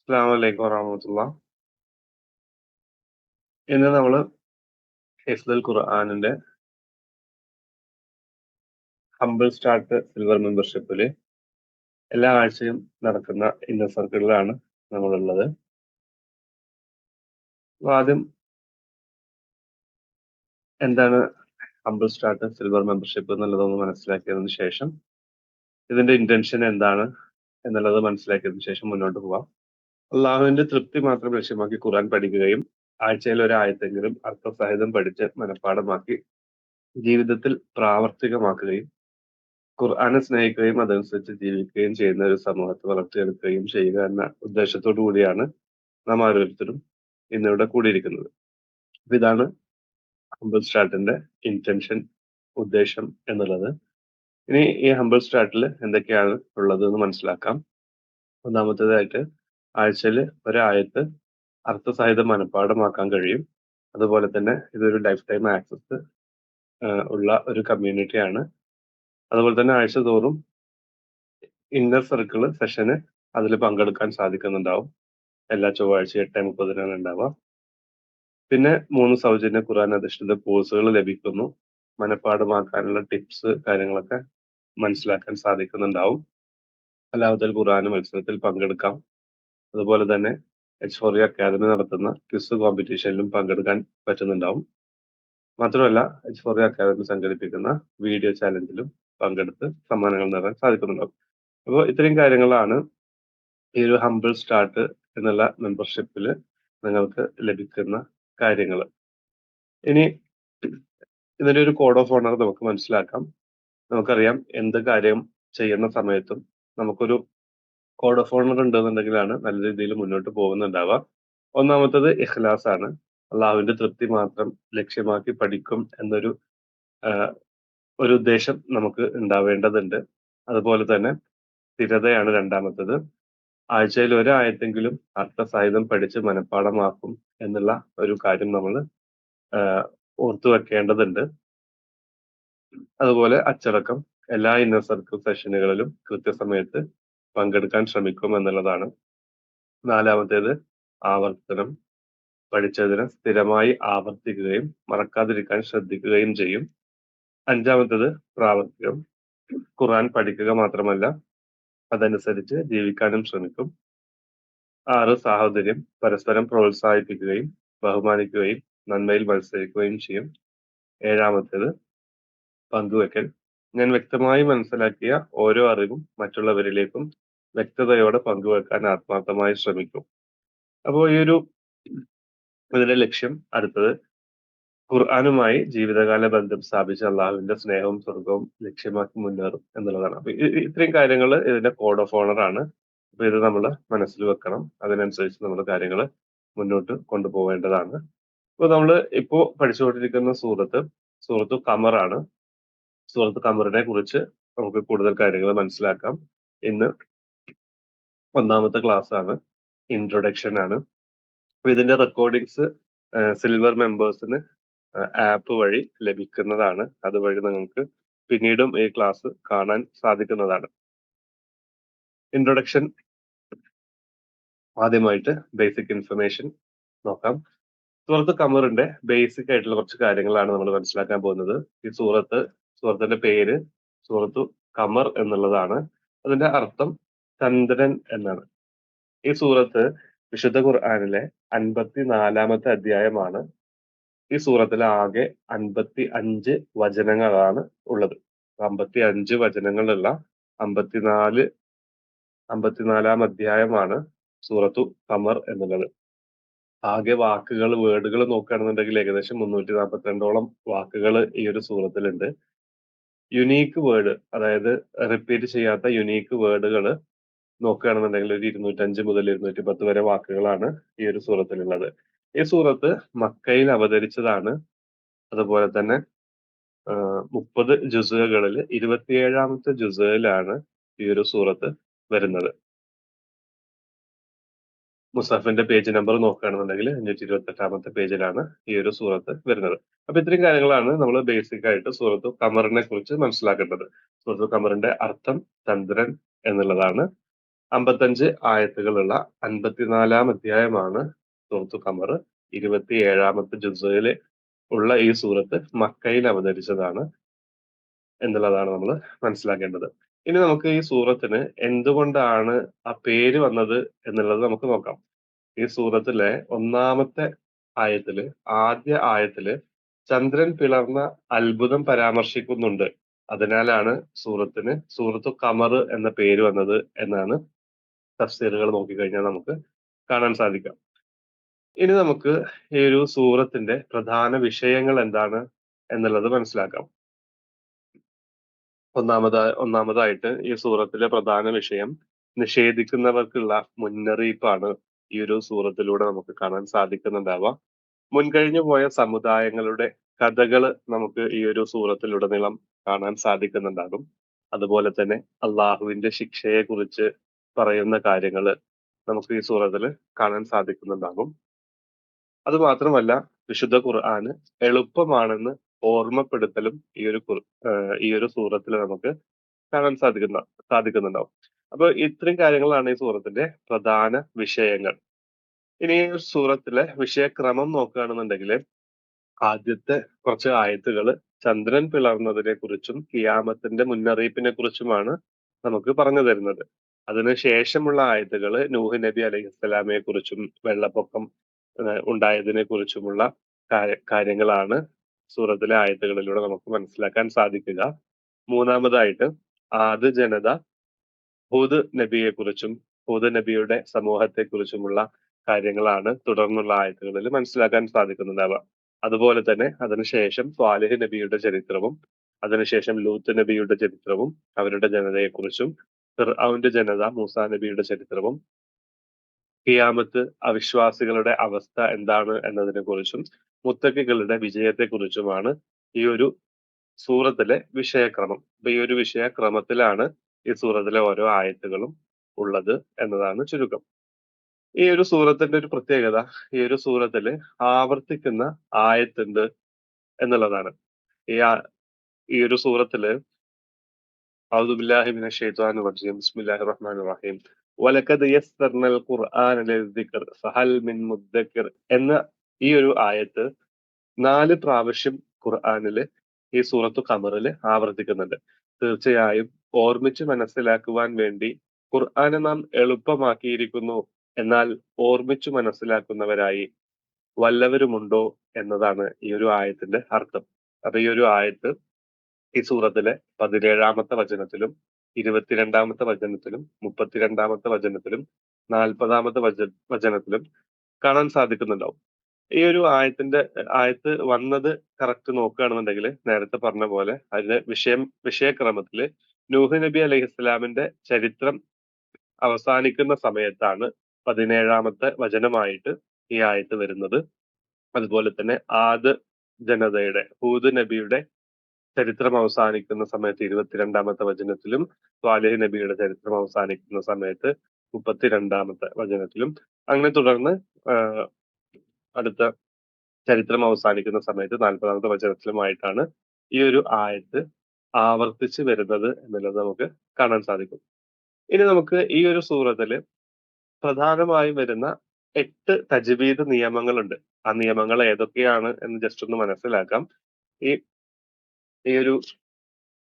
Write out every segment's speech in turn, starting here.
അസ്സലാമു അലൈക്കും വറഹ്മത്തുള്ളാഹ്. ഇന്ന് നമ്മള് ഹിഫ്ദുൽ ഖുർആനിന്റെ ഹംബിൾ സ്റ്റാർട്ട് സിൽവർ മെമ്പർഷിപ്പില് എല്ലാ ആഴ്ചയും നടക്കുന്ന ഇന്നർ സർക്കിളിലാണ് നമ്മളുള്ളത്. അപ്പൊ ആദ്യം എന്താണ് ഹംബിൾ സ്റ്റാർട്ട് സിൽവർ മെമ്പർഷിപ്പ് എന്നുള്ളതൊന്ന് മനസ്സിലാക്കിയതിനു ശേഷം ഇതിന്റെ ഇന്റൻഷൻ എന്താണ് എന്നുള്ളത് മനസ്സിലാക്കിയതിനു ശേഷം മുന്നോട്ട് പോവാം. അള്ളാഹുവിന്റെ തൃപ്തി മാത്രം ലക്ഷ്യമാക്കി ഖുർആൻ പഠിക്കുകയും ആഴ്ചയിൽ ഒരായത്തെങ്കിലും അർത്ഥസഹിതം പഠിച്ച് മനഃപ്പാഠമാക്കി ജീവിതത്തിൽ പ്രാവർത്തികമാക്കുകയും ഖുർആനെ സ്നേഹിക്കുകയും അതനുസരിച്ച് ജീവിക്കുകയും ചെയ്യുന്ന ഒരു സമൂഹത്തെ വളർത്തിയെടുക്കുകയും ചെയ്യുക എന്ന ഉദ്ദേശത്തോടു കൂടിയാണ് നാം ഓരോരുത്തരും ഇന്നിവിടെ കൂടിയിരിക്കുന്നത്. അപ്പൊ ഇതാണ് ഹംബിൾ സ്റ്റാർട്ടിന്റെ ഇന്റൻഷൻ, ഉദ്ദേശം എന്നുള്ളത്. ഇനി ഈ ഹംബിൾ സ്റ്റാർട്ടിൽ എന്തൊക്കെയാണ് ഉള്ളത് എന്ന് മനസ്സിലാക്കാം. ഒന്നാമത്തേതായിട്ട് ആഴ്ചയിൽ ഒരായത്ത് അർത്ഥസഹിതം മനഃപ്പാഠമാക്കാൻ കഴിയും. അതുപോലെ തന്നെ ഇതൊരു ലൈഫ് ടൈം ആക്സസ് ഉള്ള ഒരു കമ്മ്യൂണിറ്റിയാണ്. അതുപോലെ തന്നെ ആഴ്ച തോറും ഇന്നർ സർക്കിൾ സെഷന് അതിൽ പങ്കെടുക്കാൻ സാധിക്കുന്നുണ്ടാവും. എല്ലാ ചൊവ്വാഴ്ച 8:30 ഉണ്ടാവുക. പിന്നെ 3 സൗജന്യ ഖുർആൻ അധിഷ്ഠിത കോഴ്സുകൾ ലഭിക്കുന്നു. മനഃപ്പാഠമാക്കാനുള്ള ടിപ്സ് കാര്യങ്ങളൊക്കെ മനസ്സിലാക്കാൻ സാധിക്കുന്നുണ്ടാവും. അലാവുദ്ദീൻ ഖുർആൻ മത്സരത്തിൽ പങ്കെടുക്കാം. അതുപോലെ തന്നെ H4E അക്കാദമി നടത്തുന്ന ക്വിസ് കോമ്പറ്റീഷനിലും പങ്കെടുക്കാൻ പറ്റുന്നുണ്ടാവും. മാത്രമല്ല H4E അക്കാദമി സംഘടിപ്പിക്കുന്ന വീഡിയോ ചാലഞ്ചിലും പങ്കെടുത്ത് സമ്മാനങ്ങൾ നേടാൻ സാധിക്കുന്നുണ്ടാവും. അപ്പോൾ ഇത്രയും കാര്യങ്ങളാണ് ഈ ഒരു ഹംബിൾ സ്റ്റാർട്ട് എന്നുള്ള മെമ്പർഷിപ്പിൽ നിങ്ങൾക്ക് ലഭിക്കുന്ന കാര്യങ്ങൾ. ഇനി ഇതിന്റെ ഒരു കോഡ് ഓഫ് ഓണർ നമുക്ക് മനസ്സിലാക്കാം. നമുക്കറിയാം എന്ത് കാര്യം ചെയ്യുന്ന സമയത്തും നമുക്കൊരു കോഡ് ഓഫ് ഓണർ ഉണ്ടെന്നുണ്ടെങ്കിലാണ് നല്ല രീതിയിൽ മുന്നോട്ട് പോകുന്നുണ്ടാവുക. ഒന്നാമത്തത് ഇഖ്ലാസ് ആണ്. അള്ളാഹുവിന്റെ തൃപ്തി മാത്രം ലക്ഷ്യമാക്കി പഠിക്കും എന്നൊരു ഒരു ഉദ്ദേശം നമുക്ക് ഉണ്ടാവേണ്ടതുണ്ട്. അതുപോലെ തന്നെ സ്ഥിരതയാണ് രണ്ടാമത്തത്. ആഴ്ചയിൽ ഒരായത്തെങ്കിലും അർത്ഥസഹിതം പഠിച്ച് മനഃപ്പാഠമാക്കും എന്നുള്ള ഒരു കാര്യം നമ്മൾ ഓർത്തു വെക്കേണ്ടതുണ്ട്. അതുപോലെ അച്ചടക്കം. എല്ലാ ഇന്നർ സർക്കിൾ സെഷനുകളിലും കൃത്യസമയത്ത് പങ്കെടുക്കാൻ ശ്രമിക്കും എന്നുള്ളതാണ്. നാലാമത്തേത് ആവർത്തനം. പഠിച്ചതിന് സ്ഥിരമായി ആവർത്തിക്കുകയും മറക്കാതിരിക്കാൻ ശ്രദ്ധിക്കുകയും ചെയ്യും. അഞ്ചാമത്തേത് പ്രാവർത്തികം. ഖുർആൻ പഠിക്കുക മാത്രമല്ല അതനുസരിച്ച് ജീവിക്കാനും ശ്രമിക്കും. 6 സാഹോദര്യം. പരസ്പരം പ്രോത്സാഹിപ്പിക്കുകയും ബഹുമാനിക്കുകയും നന്മയിൽ മത്സരിക്കുകയും ചെയ്യും. ഏഴാമത്തേത് പങ്കുവെക്കൽ. ഞാൻ വ്യക്തമായി മനസ്സിലാക്കിയ ഓരോ അറിവും മറ്റുള്ളവരിലേക്കും വ്യക്തതയോടെ പങ്കുവെക്കാൻ ആത്മാർത്ഥമായി ശ്രമിക്കും. അപ്പോൾ ഈ ഒരു ഇതിന്റെ ലക്ഷ്യം അടുത്തത് ഖുർആനുമായി ജീവിതകാല ബന്ധം സ്ഥാപിച്ച് അള്ളാഹുവിന്റെ സ്നേഹവും സ്വർഗവും ലക്ഷ്യമാക്കി മുന്നേറും എന്നുള്ളതാണ്. അപ്പൊ ഇത്രയും കാര്യങ്ങൾ ഇതിന്റെ കോഡ് ഓഫ് ഓണർ ആണ്. അപ്പൊ ഇത് നമ്മൾ മനസ്സിൽ വെക്കണം. അതിനനുസരിച്ച് നമ്മൾ കാര്യങ്ങൾ മുന്നോട്ട് കൊണ്ടുപോകേണ്ടതാണ്. ഇപ്പൊ നമ്മൾ ഇപ്പോ പഠിച്ചുകൊണ്ടിരിക്കുന്ന സൂറത്ത് ഖമറാണ്. സൂറത്ത് ഖമറിനെ കുറിച്ച് നമുക്ക് കൂടുതൽ കാര്യങ്ങൾ മനസ്സിലാക്കാം. ഇന്ന് ഒന്നാമത്തെ ക്ലാസ് ആണ്, ഇൻട്രൊഡക്ഷൻ ആണ്. അപ്പൊ ഇതിന്റെ റെക്കോർഡിങ്സ് സിൽവർ മെമ്പേഴ്സിന് ആപ്പ് വഴി ലഭിക്കുന്നതാണ്. അതുവഴി നിങ്ങൾക്ക് പിന്നീടും ഈ ക്ലാസ് കാണാൻ സാധിക്കുന്നതാണ്. ഇൻട്രൊഡക്ഷൻ ആദ്യമായിട്ട് ബേസിക് ഇൻഫർമേഷൻ നോക്കാം. സൂറത്ത് ഖമറിന്റെ ബേസിക് ആയിട്ടുള്ള കുറച്ച് കാര്യങ്ങളാണ് നമ്മൾ മനസ്സിലാക്കാൻ പോകുന്നത്. ഈ സൂറത്തിന്റെ പേര് സൂറത്തു ഖമർ എന്നുള്ളതാണ്. അതിന്റെ അർത്ഥം ചന്ദ്രൻ എന്നാണ്. ഈ സൂറത്ത് വിശുദ്ധ ഖുർആനിലെ 54-ാമത്തെ അധ്യായമാണ്. ഈ സൂറത്തിൽ ആകെ 55 വചനങ്ങളാണ് ഉള്ളത്. 55 വചനങ്ങളുള്ള 54-ാം അധ്യായമാണ് സൂറത്തു ഖമർ എന്നുള്ളത്. ആകെ വേർഡുകൾ നോക്കുകയാണെന്നുണ്ടെങ്കിൽ ഏകദേശം 342ഓളം വാക്കുകൾ ഈ ഒരു സൂറത്തിലുണ്ട്. യുണീക്ക് വേർഡ്, അതായത് റിപ്പീറ്റ് ചെയ്യാത്ത യുണീക്ക് വേർഡുകൾ നോക്കുകയാണെന്നുണ്ടെങ്കിൽ ഒരു 205 മുതൽ 210 വരെ വാക്കുകളാണ് ഈ ഒരു സൂറത്തിലുള്ളത്. ഈ സൂറത്ത് മക്കയിൽ അവതരിച്ചതാണ്. അതുപോലെ തന്നെ 30 ജുസുകളിൽ 27ാമത്തെ ജുസയിലാണ് ഈ ഒരു സൂറത്ത് വരുന്നത്. മുസാഫിന്റെ പേജ് നമ്പർ നോക്കുകയാണെന്നുണ്ടെങ്കിൽ 528ാമത്തെ പേജിലാണ് ഈ ഒരു സൂറത്ത് വരുന്നത്. അപ്പൊ ഇത്രയും കാര്യങ്ങളാണ് നമ്മൾ ബേസിക് ആയിട്ട് സൂറത്തു ഖമറിനെ കുറിച്ച് മനസ്സിലാക്കേണ്ടത്. സൂറത്തു ഖമറിന്റെ അർത്ഥം ചന്ദ്രൻ എന്നുള്ളതാണ്. 55 ആയത്തുകളുള്ള 54-ാം അധ്യായമാണ് സൂറത്തുൽ ഖമർ. 27-ാമത്തെ ജുസ്ഇല് ഉള്ള ഈ സൂറത്ത് മക്കയിൽ അവതരിച്ചതാണ് എന്നുള്ളതാണ് നമ്മൾ മനസ്സിലാക്കേണ്ടത്. ഇനി നമുക്ക് ഈ സൂറത്തിന് എന്തുകൊണ്ടാണ് ആ പേര് വന്നത് എന്നുള്ളത് നമുക്ക് നോക്കാം. ഈ സൂറത്തിലെ ഒന്നാമത്തെ ആയത്തില്, ആദ്യ ആയത്തില് ചന്ദ്രൻ പിളർന്ന അത്ഭുതം പരാമർശിക്കുന്നുണ്ട്. അതിനാലാണ് സൂറത്തിന് സൂറത്തു ഖമർ എന്ന പേര് വന്നത് എന്നാണ് തഫ്സീറുകൾ നോക്കിക്കഴിഞ്ഞാൽ നമുക്ക് കാണാൻ സാധിക്കാം. ഇനി നമുക്ക് ഈ ഒരു സൂറത്തിന്റെ പ്രധാന വിഷയങ്ങൾ എന്താണ് എന്നുള്ളത് മനസ്സിലാക്കാം. ഒന്നാമതായിട്ട് ഈ സൂറത്തിലെ പ്രധാന വിഷയം നിഷേധിക്കുന്നവർക്കുള്ള മുന്നറിയിപ്പാണ് ഈ ഒരു സൂറത്തിലൂടെ നമുക്ക് കാണാൻ സാധിക്കുന്നുണ്ടാവുക. മുൻകഴിഞ്ഞു പോയ സമുദായങ്ങളുടെ കഥകള് നമുക്ക് ഈ ഒരു സൂറത്തിലുടനീളം കാണാൻ സാധിക്കുന്നുണ്ടാകും. അതുപോലെ തന്നെ അള്ളാഹുവിന്റെ ശിക്ഷയെ കുറിച്ച് പറയുന്ന കാര്യങ്ങള് നമുക്ക് ഈ സൂറത്തില് കാണാൻ സാധിക്കുന്നുണ്ടാകും. അത് മാത്രമല്ല വിശുദ്ധ ഖുർആന് എളുപ്പമാണെന്ന് ഓർമ്മപ്പെടുത്തലും ഈ ഒരു സൂറത്തിൽ നമുക്ക് കാണാൻ സാധിക്കുന്നുണ്ടാവും. അപ്പൊ ഇത്രയും കാര്യങ്ങളാണ് ഈ സൂറത്തിന്റെ പ്രധാന വിഷയങ്ങൾ. ഇനി ഈ സൂറത്തിലെ വിഷയക്രമം നോക്കുകയാണെന്നുണ്ടെങ്കിൽ ആദ്യത്തെ കുറച്ച് ആയത്തുകൾ ചന്ദ്രൻ പിളർന്നതിനെ കുറിച്ചും ഖിയാമത്തിന്റെ മുന്നറിയിപ്പിനെ കുറിച്ചുമാണ് നമുക്ക് പറഞ്ഞു തരുന്നത്. അതിന് ശേഷമുള്ള ആയത്തുകൾ നൂഹ് നബി അലൈഹിസ്സലാമയെ കുറിച്ചും വെള്ളപ്പൊക്കം ഉണ്ടായതിനെ കുറിച്ചുമുള്ള കാര്യങ്ങളാണ് സൂറത്തിലെ ആയത്തുകളിലൂടെ നമുക്ക് മനസ്സിലാക്കാൻ സാധിക്കുക. മൂന്നാമതായിട്ട് ആദ് ജനത ഹൂദ് നബിയെ കുറിച്ചും ഹൂദ് നബിയുടെ സമൂഹത്തെ കുറിച്ചുമുള്ള കാര്യങ്ങളാണ് തുടർന്നുള്ള ആയത്തുകളിൽ മനസ്സിലാക്കാൻ സാധിക്കുന്നുണ്ടാവുക. അതുപോലെ തന്നെ അതിനുശേഷം സ്വാലിഹ് നബിയുടെ ചരിത്രവും അതിനുശേഷം ലൂത്ത് നബിയുടെ ചരിത്രവും അവരുടെ ജനതയെക്കുറിച്ചും ഫിർഔന്റെ ജനത മൂസാ നബിയുടെ ചരിത്രവും ഖിയാമത്ത് അവിശ്വാസികളുടെ അവസ്ഥ എന്താണ് എന്നതിനെ കുറിച്ചും മുത്തക്കികളുടെ വിജയത്തെക്കുറിച്ചുമാണ് ഈ ഒരു സൂറത്തിലെ വിഷയക്രമം. അപ്പൊ ഈ ഒരു വിഷയക്രമത്തിലാണ് ഈ സൂറത്തിലെ ഓരോ ആയത്തുകളും ഉള്ളത് എന്നതാണ് ചുരുക്കം. ഈ ഒരു സൂറത്തിന്റെ ഒരു പ്രത്യേകത ഈ ഒരു സൂറത്തില് ആവർത്തിക്കുന്ന ആയത്തുണ്ട് എന്നുള്ളതാണ്. ഈ ഒരു സൂറത്തില് അഊദു ബില്ലാഹി മിനശ് ശൈത്വാനിർ റജീം ബിസ്മില്ലാഹിർ റഹ്മാനിർ റഹീം വലഖദ് യസ്സർനൽ ഖുർആന ലിദ്ദിക്ർ ഫഹൽ മിൻ മുദ്ദക്കിർ എന്ന ഈ ഒരു ആയത്ത് 4 പ്രാവശ്യം ഖുർആനില് ഈ സൂറത്തു ഖമറിൽ ആവർത്തിക്കുന്നുണ്ട്. തീർച്ചയായും ഓർമ്മിച്ച് മനസ്സിലാക്കുവാൻ വേണ്ടി ഖുർആനെ നാം എളുപ്പമാക്കിയിരിക്കുന്നു, എന്നാൽ ഓർമ്മിച്ചു മനസ്സിലാക്കുന്നവരായി വല്ലവരുമുണ്ടോ എന്നതാണ് ഈ ഒരു ആയത്തിന്റെ അർത്ഥം. അപ്പൊ ഈ ഒരു ആയത്ത് ഈ സൂറത്തിലെ 17-ാമത്തെ വചനത്തിലും 22-ാമത്തെ വചനത്തിലും 32-ാമത്തെ വചനത്തിലും 40-ാമത്തെ വചനത്തിലും കാണാൻ സാധിക്കുന്നുണ്ടാവും. ഈ ഒരു ആയത്ത് വന്നത് കറക്റ്റ് നോക്കുകയാണെന്നുണ്ടെങ്കിൽ നേരത്തെ പറഞ്ഞ പോലെ അതിന്റെ വിഷയക്രമത്തില് നൂഹ് നബി അലൈഹിസ്സലാമിന്റെ ചരിത്രം അവസാനിക്കുന്ന സമയത്താണ് 17-ാമത്തെ വചനമായിട്ട് ഈ ആയത്ത് വരുന്നത്. അതുപോലെ തന്നെ ആദ് ജനതയുടെ ഹൂദ് നബിയുടെ ചരിത്രം അവസാനിക്കുന്ന സമയത്ത് 22-ാമത്തെ വചനത്തിലും സ്വാലിഹ് നബിയുടെ ചരിത്രം അവസാനിക്കുന്ന സമയത്ത് 32-ാമത്തെ വചനത്തിലും അങ്ങനെ തുടർന്ന് അടുത്ത ചരിത്രം അവസാനിക്കുന്ന സമയത്ത് 40-ാമത്തെ വചനത്തിലുമായിട്ടാണ് ഈ ഒരു ആയത്ത് ആവർത്തിച്ച് വരുന്നത് എന്നുള്ളത് നമുക്ക് കാണാൻ സാധിക്കും. ഇനി നമുക്ക് ഈ ഒരു സൂറത്തില് പ്രധാനമായും വരുന്ന 8 തജ്വീദ് നിയമങ്ങളുണ്ട്. ആ നിയമങ്ങൾ ഏതൊക്കെയാണ് എന്ന് ജസ്റ്റ് ഒന്ന് മനസ്സിലാക്കാം. ഈ ഒരു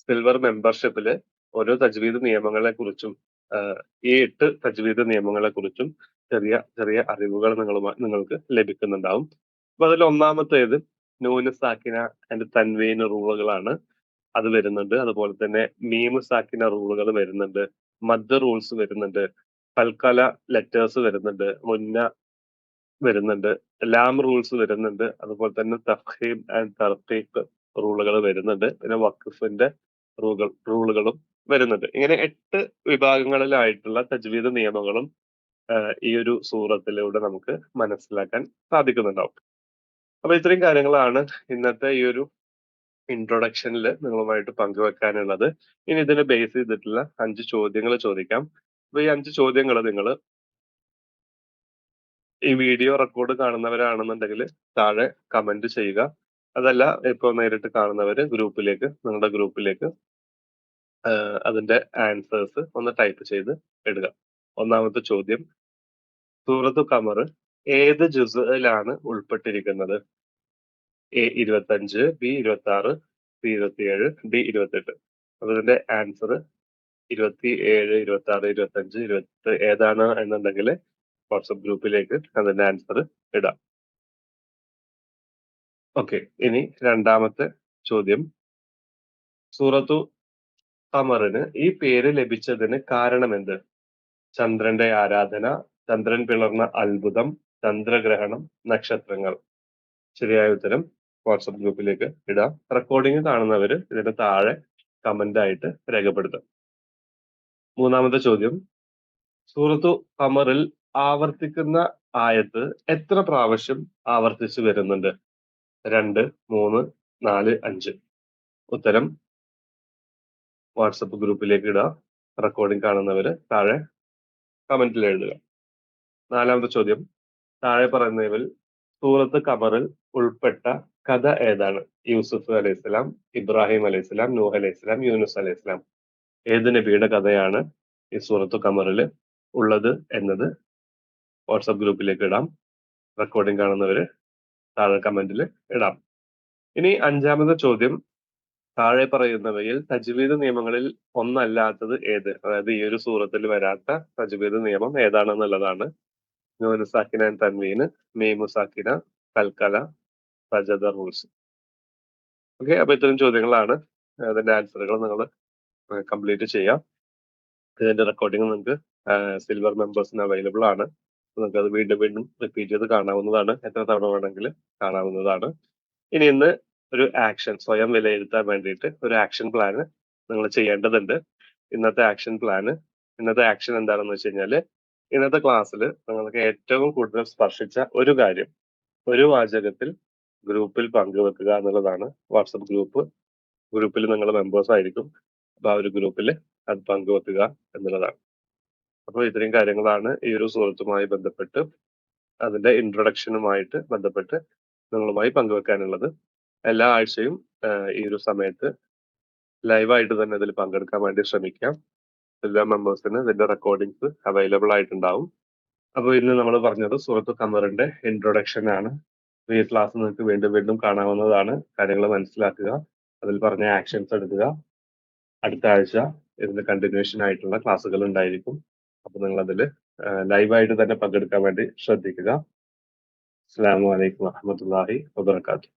സിൽവർ മെമ്പർഷിപ്പില് ഓരോ തജ്വീദ് നിയമങ്ങളെ കുറിച്ചും ഈ 8 തജ്വീദ് നിയമങ്ങളെ കുറിച്ചും ചെറിയ ചെറിയ അറിവുകൾ നിങ്ങൾക്ക് ലഭിക്കുന്നുണ്ടാവും. അപ്പൊ അതിൽ ഒന്നാമത്തേത് നൂന് സാക്കിന ആൻഡ് തൻവീൻ റൂളുകളാണ്. അത് വരുന്നുണ്ട്. അതുപോലെ തന്നെ മീമ് സാക്കിന റൂളുകൾ വരുന്നുണ്ട്. മദ് റൂൾസ് വരുന്നുണ്ട്. കൽക്കല ലെറ്റേഴ്സ് വരുന്നുണ്ട്. മുന്ന വരുന്നുണ്ട്. ലാം റൂൾസ് വരുന്നുണ്ട്. അതുപോലെ തന്നെ തഫ്ഹീം ആൻഡ് തർക്കീഖ് റൂളുകൾ വരുന്നുണ്ട്. പിന്നെ വഖഫിന്റെ റൂളുകളും വരുന്നുണ്ട്. ഇങ്ങനെ 8 വിഭാഗങ്ങളിലായിട്ടുള്ള തജ്വീദ് നിയമങ്ങളും ഈ ഒരു സൂറത്തിലൂടെ നമുക്ക് മനസ്സിലാക്കാൻ സാധിക്കുന്നുണ്ടാവും. അപ്പൊ ഇത്രയും കാര്യങ്ങളാണ് ഇന്നത്തെ ഈ ഒരു ഇൻട്രൊഡക്ഷനിൽ നിങ്ങളുമായിട്ട് പങ്കുവെക്കാനുള്ളത്. ഇനി ഇതിനെ ബേസ് ചെയ്തിട്ടുള്ള 5 ചോദ്യങ്ങൾ ചോദിക്കാം. അപ്പൊ ഈ 5 ചോദ്യങ്ങൾ നിങ്ങൾ ഈ വീഡിയോ റെക്കോർഡ് കാണുന്നവരാണെന്നുണ്ടെങ്കിൽ താഴെ കമന്റ് ചെയ്യുക. അതല്ല ഇപ്പൊ നേരിട്ട് കാണുന്നവര് നിങ്ങളുടെ ഗ്രൂപ്പിലേക്ക് അതിന്റെ ആൻസേഴ്സ് ഒന്ന് ടൈപ്പ് ചെയ്ത് ഇടുക. ഒന്നാമത്തെ ചോദ്യം, സൂറത്തു ഖമർ ഏത് ജുസ്ഇലാണ് ഉൾപ്പെട്ടിരിക്കുന്നത്? A 25, B 26, C 27, D 28. അപ്പൊ ഇതിന്റെ ആൻസർ 27, 26, 25, 20 ഏതാണ് എന്നുണ്ടെങ്കിൽ വാട്സപ്പ് ഗ്രൂപ്പിലേക്ക് അതിന്റെ ആൻസർ ഇടാം. ഓക്കെ, ഇനി രണ്ടാമത്തെ ചോദ്യം, സൂറത്തു ഖമറിന് ഈ പേര് ലഭിച്ചതിന് കാരണമെന്ത്? ചന്ദ്രന്റെ ആരാധന, ചന്ദ്രൻ പിളർന്ന അത്ഭുതം, ചന്ദ്രഗ്രഹണം, നക്ഷത്രങ്ങൾ. ശരിയായ ഉത്തരം വാട്സപ്പ് ഗ്രൂപ്പിലേക്ക് ഇടാം. റെക്കോർഡിംഗ് കാണുന്നവര് ഇതിന്റെ താഴെ കമന്റ് ആയിട്ട് രേഖപ്പെടുത്തും. മൂന്നാമത്തെ ചോദ്യം, സൂറത്തു ഖമറിൽ ആവർത്തിക്കുന്ന ആയത്ത് എത്ര പ്രാവശ്യം ആവർത്തിച്ചു വരുന്നുണ്ട്? 2, 3, 4, 5. ഉത്തരം വാട്സപ്പ് ഗ്രൂപ്പിലേക്ക് ഇടുക. റെക്കോർഡിംഗ് കാണുന്നവര് താഴെ കമന്റിൽ എഴുതുക. നാലാമത്തെ ചോദ്യം, താഴെ പറയുന്നവരിൽ സൂറത്ത് ഖമറിൽ ഉൾപ്പെട്ട കഥ ഏതാണ്? യൂസുഫ് അലൈഹിസ്സലാം, ഇബ്രാഹിം അലൈഹിസ്സലാം, നൂഹ് അലൈഹിസ്സലാം, യൂനുസ് അലൈഹിസ്സലാം. ഏത് നബിയുടെ കഥയാണ് ഈ സൂറത്തു ഖമറിൽ ഉള്ളത് എന്നത് വാട്സപ്പ് ഗ്രൂപ്പിലേക്ക് ഇടാം. റെക്കോർഡിംഗ് കാണുന്നവര് താഴെ കമന്റിൽ ഇടാം. ഇനി അഞ്ചാമത്തെ ചോദ്യം, താഴെ പറയുന്നവയിൽ തജ്വീദ് നിയമങ്ങളിൽ ഒന്നല്ലാത്തത് ഏത്? അതായത് ഈ ഒരു സൂറത്തിൽ വരാത്ത തജ്വീദ് നിയമം ഏതാണെന്നുള്ളതാണ്. നൂന് സാക്കിന തൻവീന്, മീമു സാക്കിന, കൽക്കല, സജദ റൂൾസ്. ഓക്കെ, അപ്പൊ ഇത്തരം ചോദ്യങ്ങളാണ്. അതിന്റെ ആൻസറുകൾ നിങ്ങൾ കംപ്ലീറ്റ് ചെയ്യാം. ഇതിന്റെ റെക്കോർഡിംഗ് നിങ്ങൾക്ക് സിൽവർ മെമ്പേഴ്സിന് അവൈലബിൾ ആണ്. നിങ്ങൾക്ക് അത് വീണ്ടും വീണ്ടും റിപ്പീറ്റ് ചെയ്ത് കാണാവുന്നതാണ്. എത്ര തവണ വേണമെങ്കിലും കാണാവുന്നതാണ്. ഇനി ഇന്ന് ഒരു ആക്ഷൻ, സ്വയം വിലയിരുത്താൻ വേണ്ടിയിട്ട് ഒരു ആക്ഷൻ പ്ലാന് നിങ്ങൾ ചെയ്യേണ്ടതുണ്ട്. ഇന്നത്തെ ആക്ഷൻ എന്താണെന്ന് വെച്ച് കഴിഞ്ഞാല്, ഇന്നത്തെ ക്ലാസ്സിൽ നിങ്ങൾക്ക് ഏറ്റവും കൂടുതൽ സ്പർശിച്ച ഒരു കാര്യം ഒരു വാചകത്തിൽ ഗ്രൂപ്പിൽ പങ്കുവെക്കുക എന്നുള്ളതാണ്. വാട്സപ്പ് ഗ്രൂപ്പിൽ നിങ്ങൾ മെമ്പേഴ്സ് ആയിരിക്കും. അപ്പൊ ആ ഒരു ഗ്രൂപ്പിൽ അത് പങ്കുവെക്കുക എന്നുള്ളതാണ്. അപ്പോൾ ഇത്രയും കാര്യങ്ങളാണ് ഈ ഒരു സുഹൃത്തുമായി ബന്ധപ്പെട്ട് അതിന്റെ ഇൻട്രൊഡക്ഷനുമായിട്ട് ബന്ധപ്പെട്ട് നിങ്ങളുമായി പങ്കുവെക്കാനുള്ളത്. എല്ലാ ആഴ്ചയും ഈ ഒരു സമയത്ത് ലൈവായിട്ട് തന്നെ ഇതിൽ പങ്കെടുക്കാൻ വേണ്ടി ശ്രമിക്കാം. എല്ലാ മെമ്പേഴ്സിന് ഇതിന്റെ റെക്കോർഡിങ്സ് അവൈലബിൾ ആയിട്ടുണ്ടാവും. അപ്പോൾ ഇന്ന് നമ്മൾ പറഞ്ഞത് സൂറത്തു ഖമറിന്റെ ഇൻട്രൊഡക്ഷൻ ആണ്. ഈ ക്ലാസ് നിങ്ങൾക്ക് വീണ്ടും വീണ്ടും കാണാവുന്നതാണ്. കാര്യങ്ങൾ മനസ്സിലാക്കുക, അതിൽ പറഞ്ഞ ആക്ഷൻസ് എടുക്കുക. അടുത്ത ആഴ്ച ഇതിന്റെ കണ്ടിന്യൂഷൻ ആയിട്ടുള്ള ക്ലാസ്സുകൾ ഉണ്ടായിരിക്കും. അപ്പൊ നിങ്ങൾ അതിൽ ലൈവായിട്ട് തന്നെ പങ്കെടുക്കാൻ വേണ്ടി ശ്രദ്ധിക്കുക. അസ്സലാമു അലൈക്കും വറഹ്മത്തുള്ളാഹി വബറകാതുഹു.